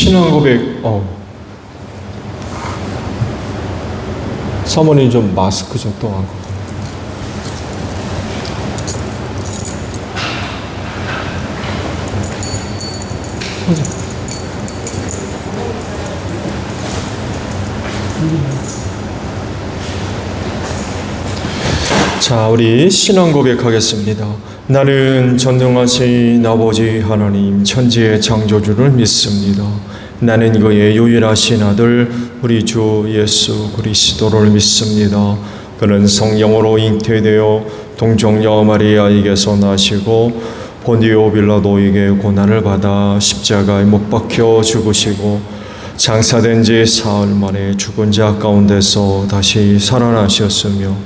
신앙 고백, 사모님 좀 마스크 좀 또 하고. 자, 우리 신앙 고백하겠습니다. 나는 전능하신 아버지 하나님 천지의 창조주를 믿습니다. 나는 그의 유일하신 아들 우리 주 예수 그리스도를 믿습니다. 그는 성령으로 잉태되어 동정녀 마리아에게서 나시고 본디오 빌라도에게 고난을 받아 십자가에 못 박혀 죽으시고 장사된 지 사흘 만에 죽은 자 가운데서 다시 살아나셨으며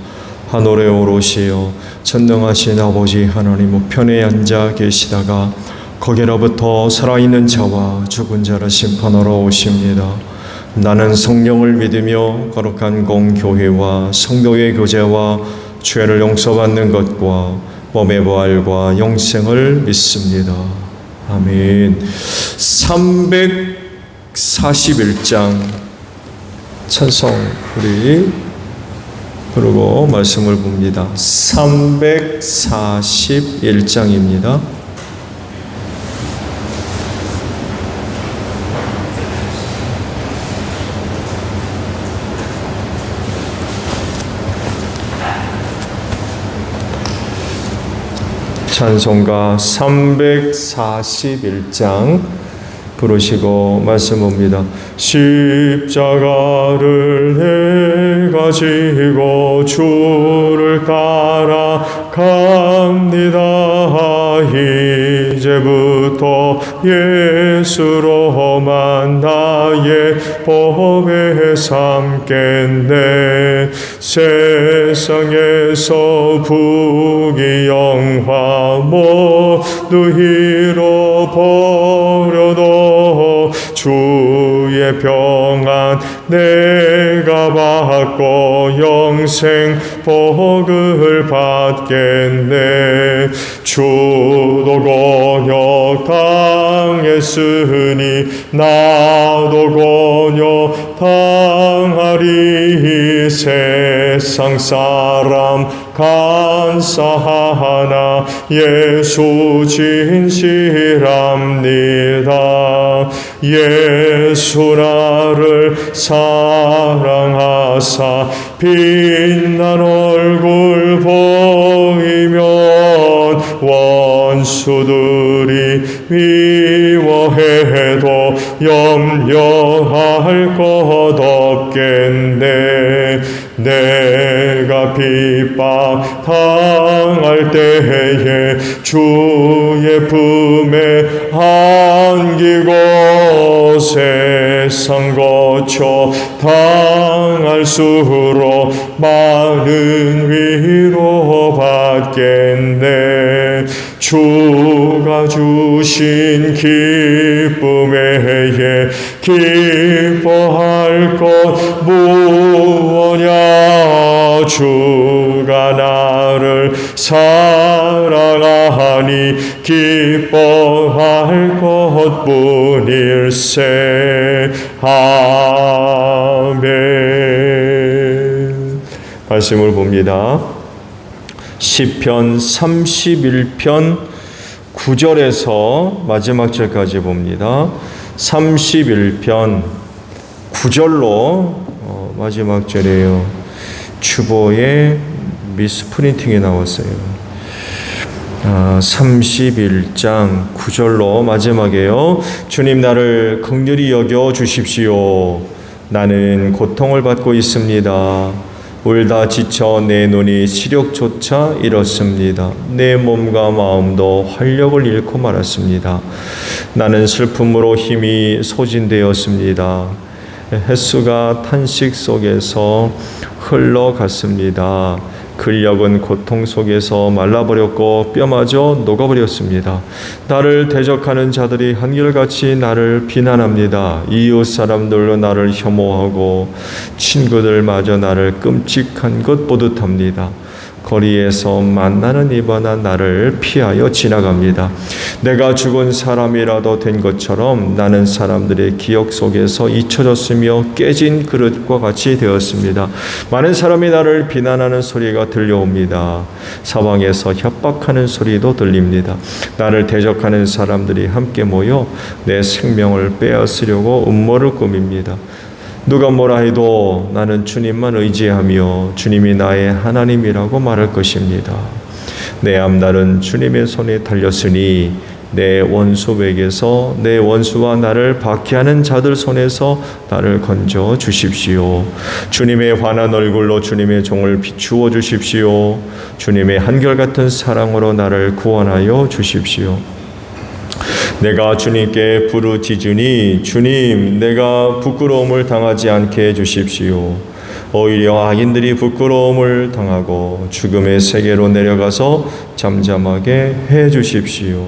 하늘에 오르시어 전능하신 아버지 하나님 우편에 앉아 계시다가 거기로부터 살아있는 자와 죽은 자를 심판하러 오십니다. 나는 성령을 믿으며 거룩한 공교회와 성도의 교제와 죄를 용서받는 것과 몸의 부활과 영생을 믿습니다. 아멘. 341장 찬송 우리 그리고 말씀을 봅니다. 341장입니다. 찬송가 341장 부르시고 말씀 봅니다. 십자가를 내가 지고 주를 따라갑니다. 이제부터 예수로만 나의 법에 삼겠네. 세상에서 부귀영화 모두 잃어버려도 주의 평안 내가 받고 영생 복을 받겠네. 주도 곤욕 당했으니 나도 곤욕 당하리. 세상 사람 간사하나 예수 진실합니다. 예수 나를 사랑하사 빛난 얼굴 보이면 원수들이 미워해도 염려할 것 없겠네. 내가 핍박 당할 때에 주의 품에 안기고 세상 거쳐 당할수록 많은 위로 받겠네. 주가 주신 기쁨에 기뻐할 것 무엇냐. 주가 나를 사랑하니 기뻐할 것뿐일세. 아멘. 말씀을 봅니다. 시편 31편 9절에서 마지막 절까지 봅니다. 31편 9절로 마지막 절이에요. 주보에 미스프린팅이 나왔어요. 31장 9절로 마지막이에요. 주님 나를 긍휼히 여겨 주십시오. 나는 고통을 받고 있습니다. 울다 지쳐 내 눈이 시력조차 잃었습니다. 내 몸과 마음도 활력을 잃고 말았습니다. 나는 슬픔으로 힘이 소진되었습니다. 햇수가 탄식 속에서 흘러갔습니다. 근력은 고통 속에서 말라버렸고 뼈마저 녹아버렸습니다. 나를 대적하는 자들이 한결같이 나를 비난합니다. 이웃 사람들로 나를 혐오하고 친구들마저 나를 끔찍한 것 보듯합니다. 거리에서 만나는 이바나 나를 피하여 지나갑니다. 내가 죽은 사람이라도 된 것처럼 나는 사람들의 기억 속에서 잊혀졌으며 깨진 그릇과 같이 되었습니다. 많은 사람이 나를 비난하는 소리가 들려옵니다. 사방에서 협박하는 소리도 들립니다. 나를 대적하는 사람들이 함께 모여 내 생명을 빼앗으려고 음모를 꾸밉니다. 누가 뭐라 해도 나는 주님만 의지하며 주님이 나의 하나님이라고 말할 것입니다. 내 앞날은 주님의 손에 달렸으니 내 원수에게서 내 원수와 나를 박해하는 자들 손에서 나를 건져 주십시오. 주님의 환한 얼굴로 주님의 종을 비추어 주십시오. 주님의 한결같은 사랑으로 나를 구원하여 주십시오. 내가 주님께 부르짖으니 주님, 내가 부끄러움을 당하지 않게 해주십시오. 오히려 악인들이 부끄러움을 당하고 죽음의 세계로 내려가서 잠잠하게 해주십시오.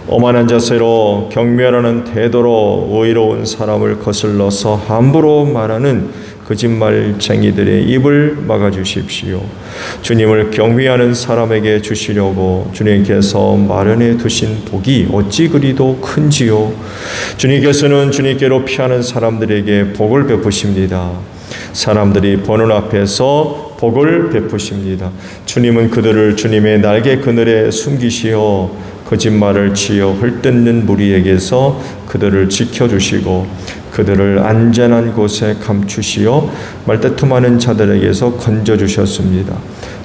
오만한 자세로 경멸하는 태도로 의로운 사람을 거슬러서 함부로 말하는 거짓말쟁이들의 입을 막아주십시오. 주님을 경외하는 사람에게 주시려고 주님께서 마련해 두신 복이 어찌 그리도 큰지요. 주님께서는 주님께로 피하는 사람들에게 복을 베푸십니다. 사람들이 보는 앞에서 복을 베푸십니다. 주님은 그들을 주님의 날개 그늘에 숨기시어 거짓말을 치어 헐뜯는 무리에게서 그들을 지켜주시고 그들을 안전한 곳에 감추시어 말다툼하는 자들에게서 건져주셨습니다.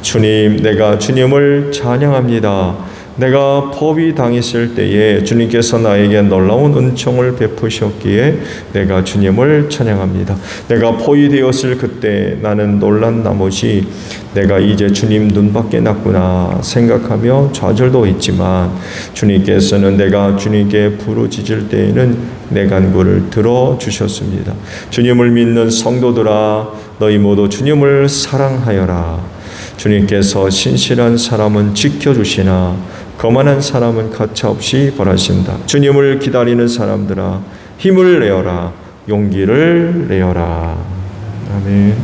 주님, 내가 주님을 찬양합니다. 내가 포위 당했을 때에 주님께서 나에게 놀라운 은총을 베푸셨기에 내가 주님을 찬양합니다. 내가 포위되었을 그때 나는 놀란 나머지 내가 이제 주님 눈밖에 났구나 생각하며 좌절도 했지만 주님께서는 내가 주님께 부르짖을 때에는 내 간구를 들어주셨습니다. 주님을 믿는 성도들아, 너희 모두 주님을 사랑하여라. 주님께서 신실한 사람은 지켜주시나 거만한 사람은 가차없이 벌하신다. 주님을 기다리는 사람들아, 힘을 내어라. 용기를 내어라. 아멘.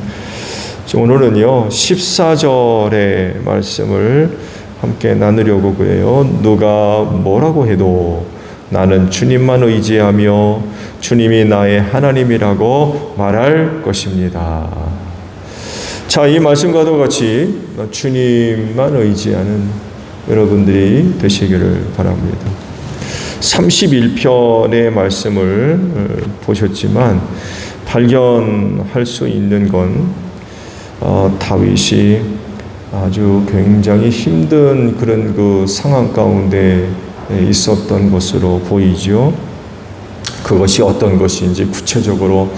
오늘은요 14절의 말씀을 함께 나누려고 그래요. 누가 뭐라고 해도 나는 주님만 의지하며 주님이 나의 하나님이라고 말할 것입니다. 자, 이 말씀과도 같이 주님만 의지하는 여러분들이 되시기를 바랍니다. 31편의 말씀을 보셨지만 발견할 수 있는 건 다윗이 아주 굉장히 힘든 그런 그 상황 가운데 있었던 것으로 보이죠. 그것이 어떤 것인지 구체적으로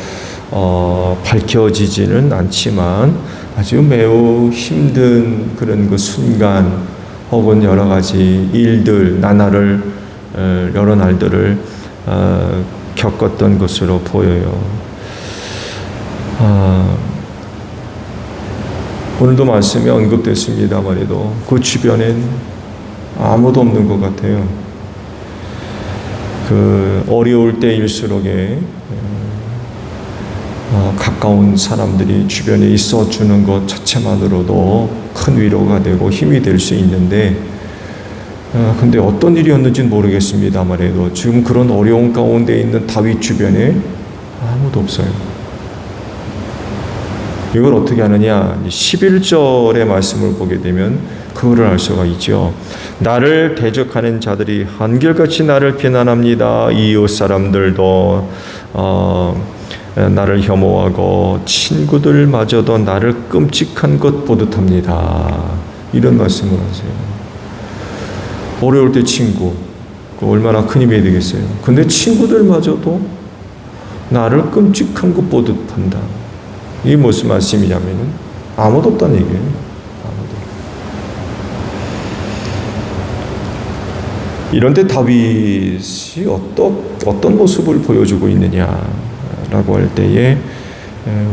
밝혀지지는 않지만 아주 매우 힘든 그런 그 순간 혹은 여러 가지 일들, 나날을 여러 날들을 겪었던 것으로 보여요. 오늘도 말씀에 언급됐습니다만에도 그 주변엔 아무도 없는 것 같아요. 그 어려울 때일수록에 가까운 사람들이 주변에 있어주는 것 자체만으로도 큰 위로가 되고 힘이 될 수 있는데 근데 어떤 일이었는지는 모르겠습니다만 지금 그런 어려운 가운데 있는 다윗 주변에 아무도 없어요. 이걸 어떻게 하느냐? 11절의 말씀을 보게 되면 그거를 알 수가 있죠. 나를 대적하는 자들이 한결같이 나를 비난합니다. 이웃 사람들도 나를 혐오하고 친구들마저도 나를 끔찍한 것 보듯합니다. 이런 말씀을 하세요. 어려울 때 친구, 얼마나 큰 힘이 되겠어요. 근데 친구들마저도 나를 끔찍한 것 보듯한다. 이게 무슨 말씀이냐면은 아무도 없다는 얘기예요. 아무도. 이런데 다윗이 어떤 모습을 보여주고 있느냐라고 할 때에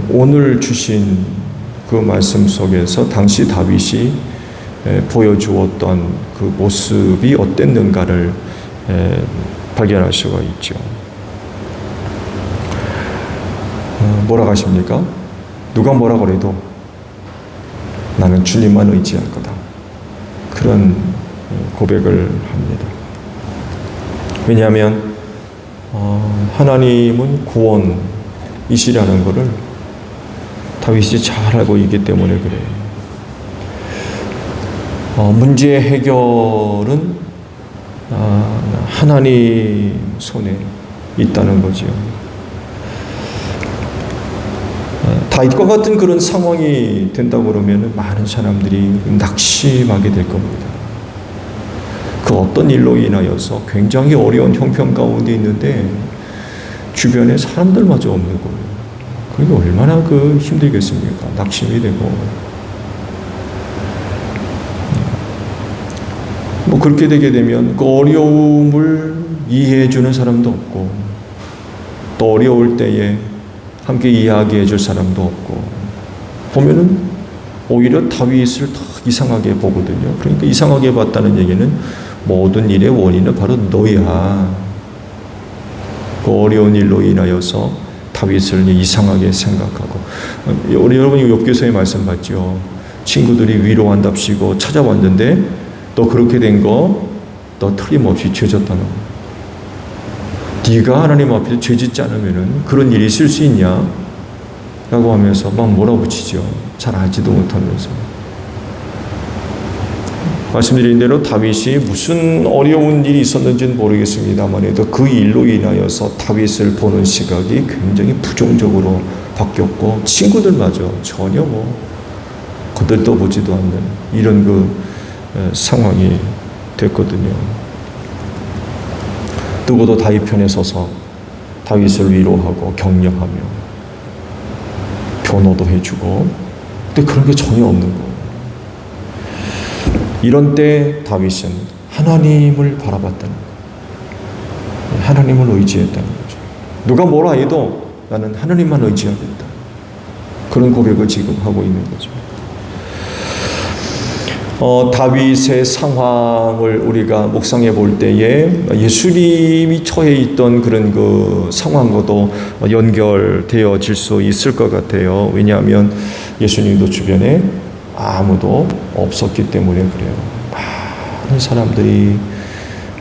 오늘 주신 그 말씀 속에서 당시 다윗이 보여주었던 그 모습이 어땠는가를 발견할 수가 있죠. 뭐라고 하십니까? 누가 뭐라 그래도 나는 주님만 의지할 거다. 그런 고백을 합니다. 왜냐하면 하나님은 구원이시라는 것을 다윗이 잘 알고 있기 때문에 그래요. 문제의 해결은 하나님 손에 있다는 거죠. 다윗과 같은 그런 상황이 된다고 그러면 많은 사람들이 낙심하게 될 겁니다. 그 어떤 일로 인하여서 굉장히 어려운 형편 가운데 있는데 주변에 사람들마저 없는 거예요. 그게 얼마나 힘들겠습니까? 낙심이 되고. 그렇게 되게 되면 그 어려움을 이해해 주는 사람도 없고, 또 어려울 때에 함께 이야기해 줄 사람도 없고, 보면은 오히려 다윗을 더 이상하게 보거든요. 그러니까 이상하게 봤다는 얘기는 모든 일의 원인은 바로 너야. 그 어려운 일로 인하여서 다윗을 이상하게 생각하고, 여러분이 욥기서의 말씀 봤죠. 친구들이 위로한답시고 찾아왔는데 너 그렇게 된 거 너 틀림없이 죄졌다는 거. 네가 하나님 앞에서 죄짓지 않으면 그런 일이 있을 수 있냐? 라고 하면서 막 몰아붙이죠. 잘 알지도 못하면서. 말씀드린 대로 다윗이 무슨 어려운 일이 있었는지는 모르겠습니다만 그 일로 인하여서 다윗을 보는 시각이 굉장히 부정적으로 바뀌었고, 친구들마저 전혀 거들떠 보지도 않는 이런 상황이 됐거든요. 누구도 다윗 편에 서서 다윗을 위로하고 격려하며 변호도 해주고, 근데 그런 게 전혀 없는 거예요. 이런 때 다윗은 하나님을 바라봤다는 거예요. 하나님을 의지했다는 거죠. 누가 뭐라 해도 나는 하나님만 의지하겠다. 그런 고백을 지금 하고 있는 거죠. 다윗의 상황을 우리가 묵상해 볼 때에 예수님이 처해 있던 그런 그 상황과도 연결되어질 수 있을 것 같아요. 왜냐하면 예수님도 주변에 아무도 없었기 때문에 그래요. 많은 사람들이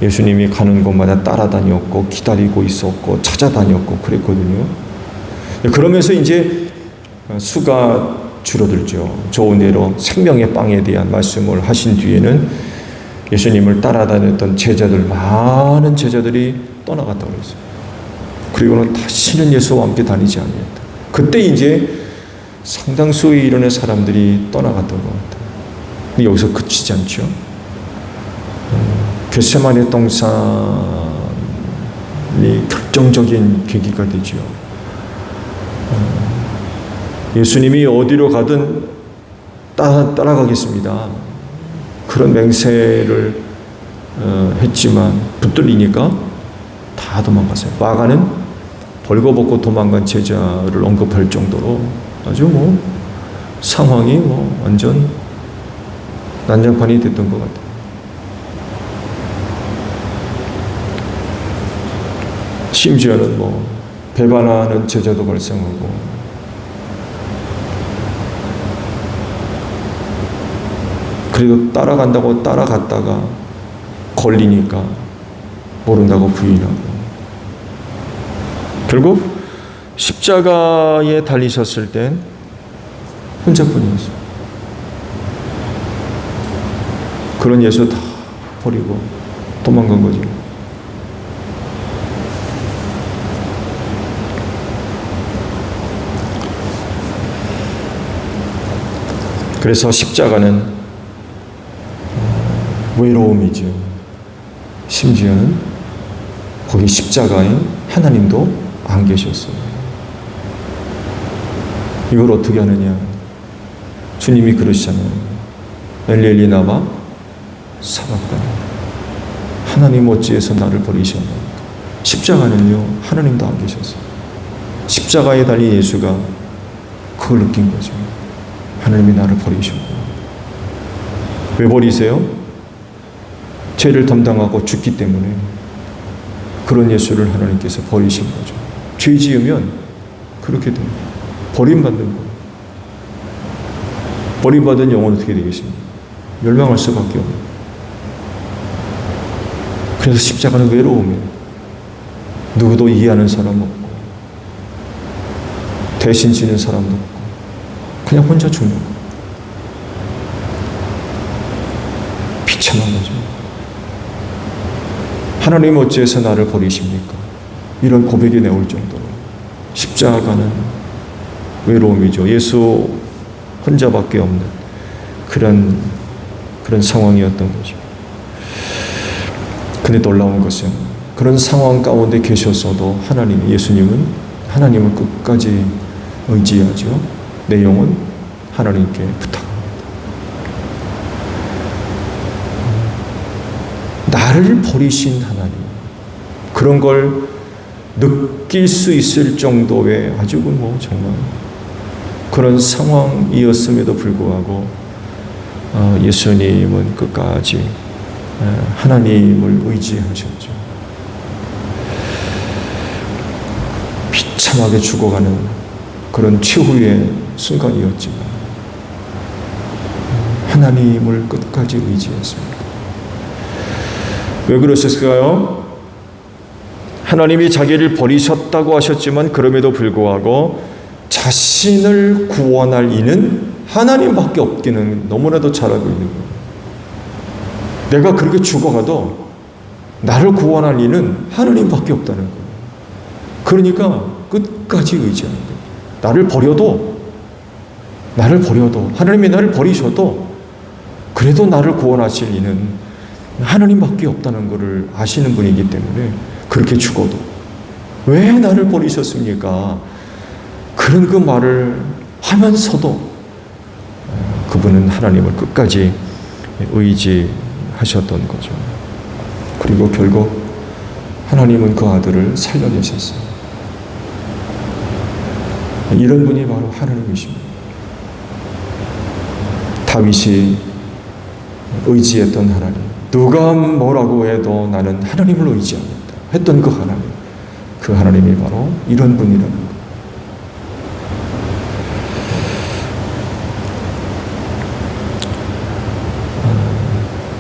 예수님이 가는 곳마다 따라다녔고 기다리고 있었고 찾아다녔고 그랬거든요. 그러면서 이제 수가 줄어들죠. 좋은 대로 생명의 빵에 대한 말씀을 하신 뒤에는 예수님을 따라다녔던 제자들, 많은 제자들이 떠나갔다고 그랬어요. 그리고는 다시는 예수와 함께 다니지 아니했다. 그때 이제 상당수의 이론의 사람들이 떠나갔던 것 같아요. 근데 여기서 그치지 않죠. 겟세마네 동산이 결정적인 계기가 되죠. 예수님이 어디로 가든 따라가겠습니다. 그런 맹세를 했지만 붙들리니까 다 도망갔어요. 마가는 벌거벗고 도망간 제자를 언급할 정도로 아주 상황이 완전 난장판이 됐던 것 같아요. 심지어는 배반하는 제자도 발생하고, 그래도 따라간다고 따라갔다가 걸리니까 모른다고 부인하고, 결국 십자가에 달리셨을 땐 혼자뿐이었어요. 그런 예수 다 버리고 도망간 거죠. 그래서 십자가는 외로움이죠. 심지어는 거기 십자가에 하나님도 안 계셨어요. 이걸 어떻게 하느냐? 주님이 그러시잖아요. 엘리 엘리 라마 사박다니. 하나님 어찌해서 나를 버리셨나요? 십자가는요, 하나님도 안 계셨어요. 십자가에 달린 예수가 그걸 느낀 거죠. 하나님이 나를 버리셨구나. 왜 버리세요? 죄를 담당하고 죽기 때문에 그런 예수를 하나님께서 버리신 거죠. 죄 지으면 그렇게 됩니다. 버림받는 거예요. 버림받은 영혼은 어떻게 되겠습니까? 멸망할 수밖에 없는 거예요. 그래서 십자가는 외로움이에요. 누구도 이해하는 사람 없고 대신 지는 사람도 없고 그냥 혼자 죽는 거예요. 비참한 거죠. 하나님 어찌해서 나를 버리십니까? 이런 고백이 나올 정도로 십자가는 외로움이죠. 예수 혼자밖에 없는 그런 상황이었던 거죠. 근데 놀라운 것은 그런 상황 가운데 계셨어도 예수님은 하나님을 끝까지 의지하죠. 내 영혼 하나님께 부탁합니다. 나를 버리신 하나님, 그런 걸 느낄 수 있을 정도의 아주 정말 그런 상황이었음에도 불구하고 예수님은 끝까지 하나님을 의지하셨죠. 비참하게 죽어가는 그런 최후의 순간이었지만 하나님을 끝까지 의지했습니다. 왜 그러셨을까요? 하나님이 자기를 버리셨다고 하셨지만 그럼에도 불구하고 자신을 구원할 이는 하나님밖에 없기는 너무나도 잘 알고 있는 거예요. 내가 그렇게 죽어가도 나를 구원할 이는 하나님밖에 없다는 거예요. 그러니까 끝까지 의지하는 거예요. 나를 버려도 하나님이 나를 버리셔도 그래도 나를 구원하실 이는 하나님밖에 없다는 것을 아시는 분이기 때문에 그렇게 죽어도 왜 나를 버리셨습니까? 그런 그 말을 하면서도 그분은 하나님을 끝까지 의지하셨던 거죠. 그리고 결국 하나님은 그 아들을 살려내셨어요. 이런 분이 바로 하나님이십니다. 다윗이 의지했던 하나님, 누가 뭐라고 해도 나는 하나님을 의지하겠다 했던 그 하나님이 바로 이런 분이라는 거예요.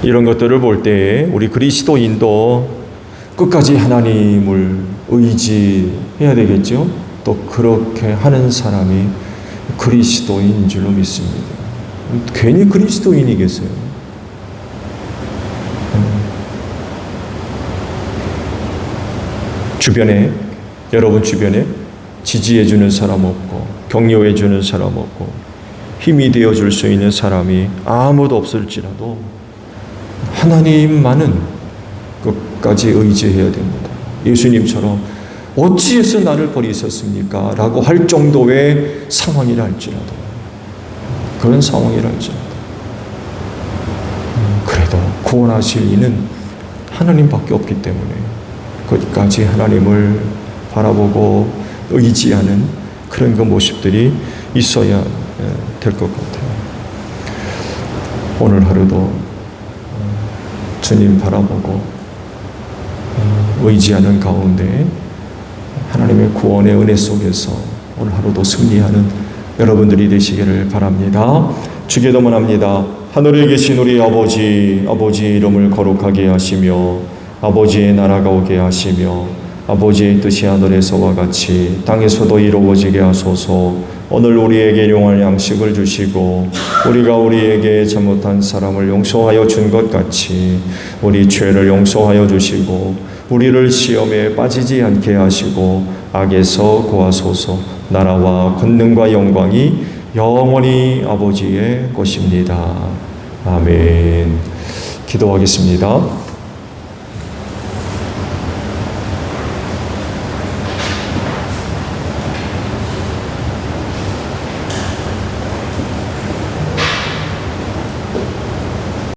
이런 것들을 볼 때에 우리 그리스도인도 끝까지 하나님을 의지해야 되겠죠. 또 그렇게 하는 사람이 그리스도인인 줄로 믿습니다. 괜히 그리스도인이겠어요? 여러분 주변에 지지해주는 사람 없고 격려해주는 사람 없고 힘이 되어줄 수 있는 사람이 아무도 없을지라도 하나님만은 끝까지 의지해야 됩니다. 예수님처럼 어찌해서 나를 버리셨습니까? 라고 할 정도의 상황이라 할지라도, 그런 상황이라 할지라도 그래도 구원하실 이는 하나님밖에 없기 때문에 끝까지 하나님을 바라보고 의지하는 그런 그 모습들이 있어야 될 것 같아요. 오늘 하루도 주님 바라보고 의지하는 가운데 하나님의 구원의 은혜 속에서 오늘 하루도 승리하는 여러분들이 되시기를 바랍니다. 주께 도문합니다. 하늘에 계신 우리 아버지 이름을 거룩하게 하시며 아버지의 나라가 오게 하시며 아버지의 뜻이 하늘에서와 같이 땅에서도 이루어지게 하소서. 오늘 우리에게 일용할 양식을 주시고 우리가 우리에게 잘못한 사람을 용서하여 준 것 같이 우리 죄를 용서하여 주시고 우리를 시험에 빠지지 않게 하시고 악에서 구하소서. 나라와 권능과 영광이 영원히 아버지의 것입니다. 아멘. 기도하겠습니다.